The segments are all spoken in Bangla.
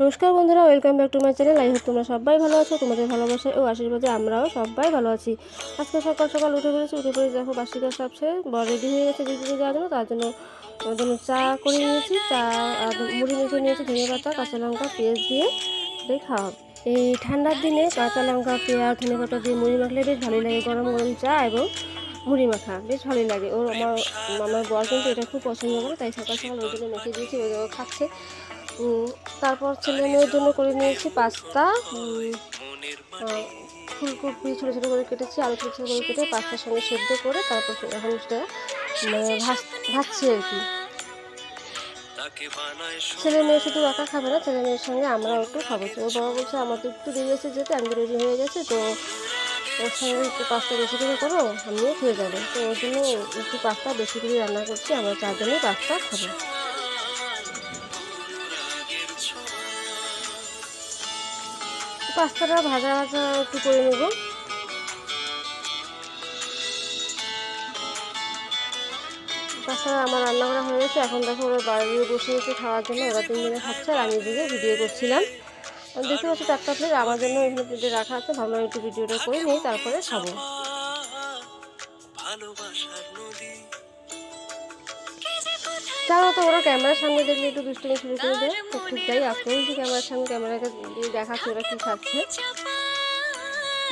নমস্কার বন্ধুরা, welcome back to my channel. I hope তোমরা সবাই ভালো আছো। তোমাদের ভালোবাসায় ও আশীর্বাদে আমরাও সবাই ভালো আছি। আজকে সকাল সকাল উঠে পড়েছি দেখো বাসি কাজ সব ছেড়ে রেডি হয়ে গেছে ডিউটিতে যাওয়ার জন্য। তার জন্য চা করে নিয়েছি, চা আর মুড়ি মেখে নিয়েছি, ধনে পাতা কাঁচা লঙ্কা পেঁয়াজ দিয়ে খাওয়া। এই ঠান্ডার দিনে কাঁচা লঙ্কা পেঁয়াজ ধনে পাতা দিয়ে মুড়ি মাখলে বেশ ভালোই লাগে। গরম গরম চা এবং মুড়ি মাখা বেশ ভালোই লাগে। আমার বর কিন্তু এটা খুব পছন্দ করে, তাই সকাল সকাল ওই জন্য মেখে দিয়েছি, ওই খাচ্ছে। তারপর ছেলে মেয়ের জন্য করে নিয়েছি পাস্তা, ফুলকপি ছোটো ছোটো করে কেটেছি, আলু ছোটো ছোটো করে কেটে পাস্তার সঙ্গে সেদ্ধ করে তারপর এখন সেটা ভাজছি আর কি। ছেলে মেয়ে শুধু একা খাবে না, ছেলে মেয়ের সঙ্গে আমরাও একটু খাবো। তো ওর বাবা বলছে আমার তো একটু দেরি আছে যেতে, আমি রেডি হয়ে গেছে, তো ওর সঙ্গে একটু পাস্তা বেশি করে করো, আমিও খেয়ে যাবো। তো ওর জন্য একটু পাস্তা বেশি করে রান্না করছি, আমরা চারজনেই পাস্তা খাবো। পাস্তাটা ভাজা ভাজা একটু করে নেব। পাস্তা আমার রান্না করা হয়ে গেছে। এখন দেখো ওরা বাড়িয়ে বসিয়েছে খাওয়ার জন্য, ওরা তিনজনে খাচ্ছে আর আমি দিকে ভিডিও করছিলাম। দেখতে পাচ্ছি 4টা প্লেট আমার জন্য এখানে প্লেটে রাখা আছে, ভাবলাম একটু ভিডিওটা করে নিই তারপরে খাবো। জানো তো ওরা ক্যামেরার সামনে দেখলে একটু দুষ্টুমি শুরু করে দেয়, ঠিক তাই আজকেও যে ক্যামেরার সামনে ক্যামেরাকে দেখাচ্ছে ওরা কী খাচ্ছে।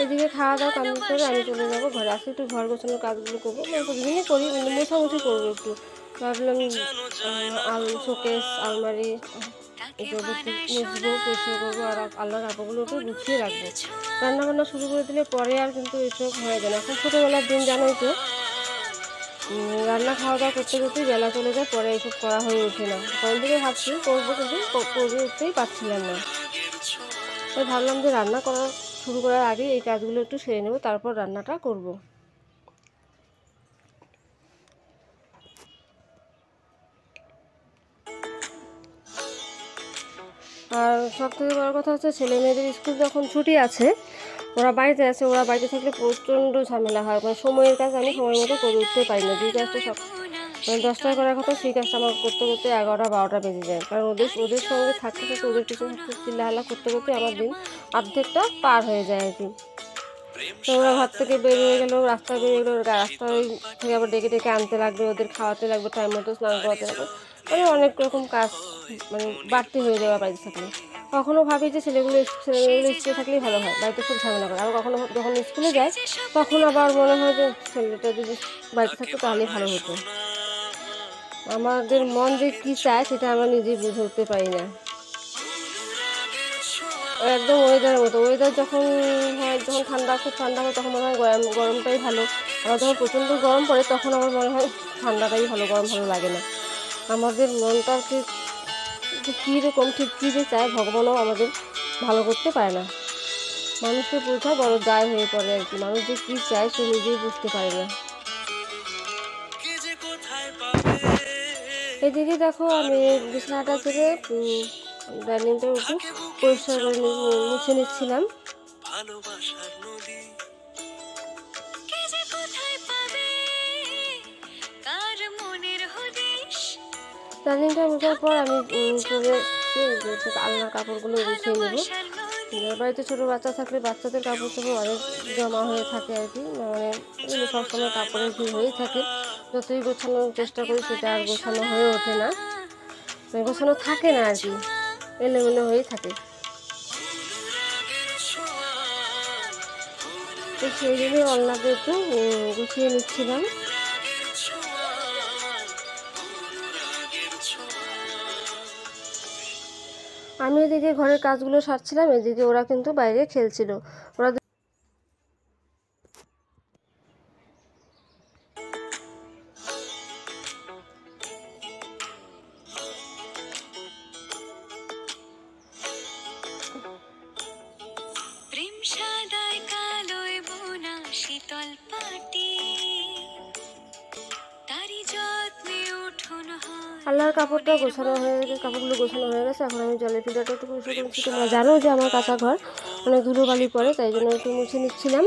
এদিকে খাওয়া দাওয়া কমপ্লিট করে আমি চলে যাবো ঘরে। আসলে একটু ঘর গোছানোর কাজগুলো করবো, মানে প্রতিদিনই করি, মোছামুছি করবো একটু। ভাবলাম শোকেস আলমারি এগুলো একটু মুছবো, পরিষ্কার করবো আর আল্লাহর কাপড়গুলো একটু গুছিয়ে রাখবো। রান্নাবান্না শুরু করে দিলে পরে আর কিন্তু এসব হয়ে যায় না। এখন ছোটোবেলার দিন জানোই তো, রান্না খাওয়া দাওয়া করতে করতেই বেলা চলে যায়, পরে এইসব করা হয়ে ওঠে না। কখন থেকে ভাবছি করবো, কিন্তু করে উঠতেই পারছিলাম না। তাই ভাবলাম যে রান্না করা শুরু করার আগে এই কাজগুলো একটু সেরে নেব, তারপর রান্নাটা করব। আর সব থেকে বড় কথা হচ্ছে ছেলে মেয়েদের স্কুল যখন ছুটি আছে, ওরা বাড়িতে আছে, ওরা বাড়িতে থাকলে প্রচণ্ড ঝামেলা হয়। মানে সময়ের কাজ আমি সময় মতো করে উঠতে পারি না। যেই কাজটা মানে 10টায় করার কথা সেই কাজটা আমার করতে করতে 11টা 12টা বেজে যায়। কারণ ওদের সঙ্গে থাকতে থাকতে ওদের পিছনে চিল্লাহাল্লা করতে করতে আমার দিন অর্ধেকটা পার হয়ে যায় আর কি। তো ওরা ঘর থেকে বের হয়ে গেলো, রাস্তায় বেরিয়ে গেলো, রাস্তায় থেকে আবার ডেকে ডেকে আনতে লাগবে, ওদের খাওয়াতে লাগবে, টাইম মতো স্নান করাতে লাগবে, মানে অনেক রকম কাজ মানে বাড়তি হয়ে যাওয়া বাড়িতে থাকলে। কখনও ভাবি যে ছেলেমেয়েগুলো স্কুলে থাকলেই ভালো হয়, বাড়িতে খুব ঝামেলা করে। আর কখনো যখন স্কুলে যায় তখন আবার মনে হয় যে ছেলেটা যদি বাড়িতে থাকতো তাহলেই ভালো হতো। আমাদের মন যে কী চায় সেটা আমরা নিজেই বুঝে উঠতে পারি না। একদম ওয়েদারের মতো, ওয়েদার যখন হয়, যখন খুব ঠান্ডা হয় তখন মনে হয় গরমটাই ভালো। আবার যখন প্রচণ্ড গরম পড়ে তখন আমার মনে হয় ঠান্ডাটাই ভালো, গরম ভালো লাগে না। আমাদের মনটা কীরকম ঠিক কী যে চায় ভগবানও আমাদের ভালো করতে পারে না। মানুষকে বোঝা বড় দায় হয়ে পড়ে আর কি। মানুষ যে কী চায় সে নিজেই বুঝতে পারে না। এদিকে দেখো আমি বিছানাটা থেকে ডাইনিংটা একটু পরিষ্কার করে মুছে নিচ্ছিলাম। ডাইনিংটা মোছার পর আমি চলে এসেছি আলনার কাপড়গুলো গুছিয়ে নেব। বাড়িতে ছোটো বাচ্চা থাকলে বাচ্চাদের কাপড় চোপড় অনেক জমা হয়ে থাকে আর কি, মানে এগুলো সবসময় কাপড়ের ভিড় হয়েই থাকে। যতই গোছানোর চেষ্টা করি সেটা আর গোছানো হয়ে ওঠে না, গোছানো থাকে না আর কি, এলোমেলো হয়েই থাকে। তো সেই জন্যই আলনাটা একটু গুছিয়ে নিচ্ছিলাম। আমি এদিকে ঘরের কাজগুলো সারছিলাম, এদিকে ওরা কিন্তু বাইরে খেলছিল। ওরা আল্লাহর কাপড়টা গোছানো হয়ে গেছে, কাপড়গুলো গোছানো হয়ে গেছে। এখন আমি জলের ফিল্টারটা একটু পরিষ্কার করছি। তোমরা জানো যে আমার কাঁচা ঘর অনেক ধুলোবালি পড়ে, তাই জন্য একটু মুছে নিচ্ছিলাম।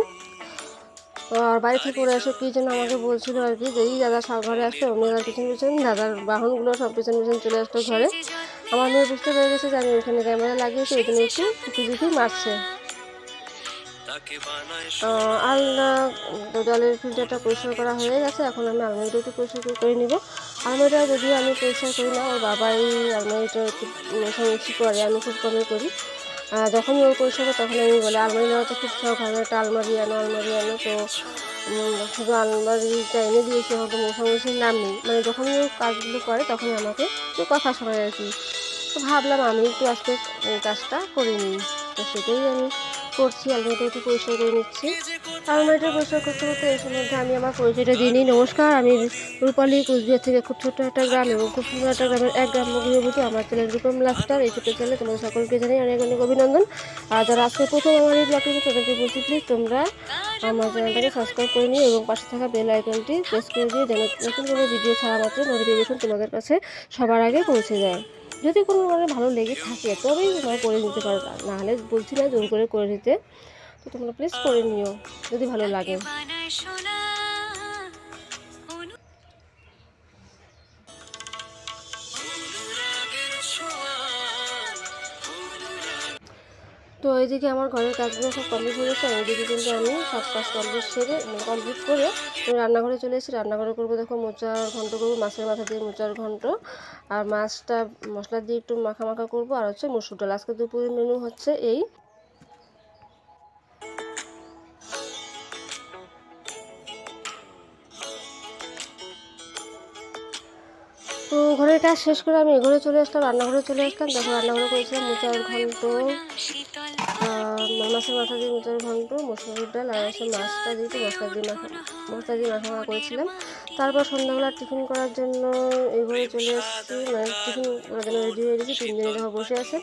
আর বাড়ি থেকে ওরা এসে কী জন্য আমাকে বলছিল আর কি, যে এই দাদা ঘরে আসতো, অমনি দাদার পিছন পিছন দাদার বাহনগুলো সব পিছন পিছন চলে আসতো ঘরে। আমার মেয়ে বুঝতে পেরে গেছে যে আমি ওইখানে ক্যামেরা লাগিয়েছি, ওই জন্য একটু ঝুঁকি মারছে। আলনা জলের ফিল্টারটা পরিষ্কার করা হয়ে গেছে, এখন আমি আলমারিটা একটু পরিষ্কার করে নিব। আলমারিটা যদিও আমি পরিষ্কার করি না, ওর বাবাই আলমারিটা একটু মেশামেশি করে, আমি খুব কমই করি। যখনই ওর পরিষ্কার করে তখন আমি বলি আলমারি নেওয়া তো খুব শখ, আমি একটা আলমারি আনো তো শুধু আলমারিটা এনে দিয়েছি, হয়তো মশামশির নাম নেই। মানে যখনই ও কাজগুলো করে তখনই আমাকে একটু কথা শোনায় আর কি। তো ভাবলাম আমি একটু আজকে কাজটা করে নিই, তো সেটাই আমি করছি। আলমারিটা একটু পরিষ্কার করে নিচ্ছি। আলমারিটা পরিষ্কার করতে করতে এর মধ্যে আমি আমার পরিচয়টা দিয়ে নিই। নমস্কার, আমি রূপালী, কুচবিহার থেকে খুব ছোট্ট একটা গ্রাম এবং খুব সুন্দর একটা গ্রামের এক গ্রাম্য গৃহবধূ। আমার চ্যানেল রূপম লাইফস্টাইল, এই ছোটো চ্যানেলে তোমাদের সকলকে জানাই অনেক অনেক অভিনন্দন। আর যারা আজকে প্রথম আমার এই ব্লগটি তাদেরকে বলছি, প্লিজ তোমরা আমার চ্যানেলটাকে সাবস্ক্রাইব করে নিও এবং পাশে থাকা বেল আইকনটি প্রেস করে দিও, যেন নতুন কোনো ভিডিও ছাড়া মাত্র নোটিফিকেশন তোমাদের কাছে সবার আগে পৌঁছে যায়। যদি কোনো মানে ভালো লেগে থাকে তবেই তোমরা করে নিতে পারো, না হলে বলছি না জোর করে নিতে। তো তোমরা প্লিজ করে নিও যদি ভালো লাগে। তো এইদিকে আমার ঘরের কাজগুলো সব কমপ্লিট হয়ে গেছে। এইদিকে কিন্তু আমি সব কাজ কমপ্লিট করে রান্নাঘরে চলে এসেছি। রান্নাঘরে করবো দেখো মোচার ঘন্ট করবো, মাছের মাথা দিয়ে মোচার ঘন্ট, আর মাছটা মশলা দিয়ে একটু মাখা মাখা করবো, আর হচ্ছে মসুর ডাল। আজকে দুপুরের মেনু হচ্ছে এই। তো ঘরের কাজ শেষ করে আমি ঘরে চলে আসলাম, রান্নাঘরে চলে আসলাম। দেখো রান্নাঘরে করেছিলাম মোচার ঘন্ট, মাছের মাথা দিয়ে মোচার ঘন্ট, মসুর ডাল, আর হচ্ছে মাছটা দিয়ে মশলা দিয়ে মাখা মাখা করেছিলাম। তারপর সন্ধ্যাবেলা টিফিন করার জন্য এই ঘরে চলে এসেছি, মানে টিফিন করার জন্য রেডি হয়ে গেছি। তিনজনে দেখো বসে আছে,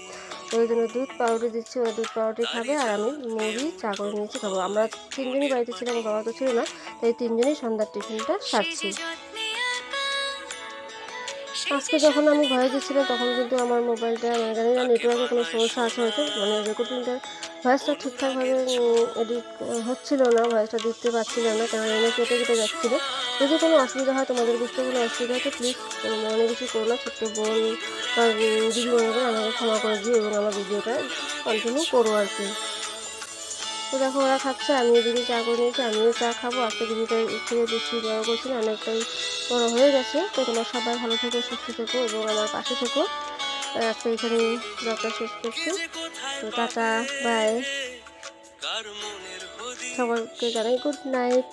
ওই জন্য দুধ পাউরুটি দিচ্ছি, ওরা দুধ পাউরুটি খাবে আর আমি মুড়ি চা করে নিয়েছি খাবো। আমরা তিনজনই বাড়িতে ছিলাম, বাবা তো ছিল না, তাই তিনজনই সন্ধ্যার টিফিনটা সারছি। আজকে যখন আমি ভয়ে দিচ্ছিলাম তখন কিন্তু আমার মোবাইলটা জানি না নেটওয়ার্কের কোনো সমস্যা আছে হয়তো, মানে রেকর্ডিংটা ভয়েসটা ঠিকঠাকভাবে এডিট হচ্ছিল না, ভয়েসটা দিতে পারছিলাম না, কারণ এনে কেটে কেটে যাচ্ছিলো। যদি কোনো অসুবিধা হয়, তোমাদের বুঝতে কোনো অসুবিধা হয় তো প্লিজ মনে কিছু করো না, ছোট্ট বোন বা দিদি মনে করে আমাকে ক্ষমা করে দিও এবং আমার ভিডিওটা কন্টিনিউ করো আর কি। তো দেখো ওরা খাচ্ছে, আমি এদিকে চা করে নিয়েছি, আমিও চা খাবো। আজকে ভিডিওটা থেকে বেশি বড় করছি না, অনেকটাই বড় হয়ে গেছে। তো তোমরা সবাই ভালো থেকো, সুস্থ থেকো এবং আমার পাশে থেকো। আজকে এখানে ব্লগটা শেষ করছি। তো টাটা, বাই, সবাইকে জানাই গুড নাইট।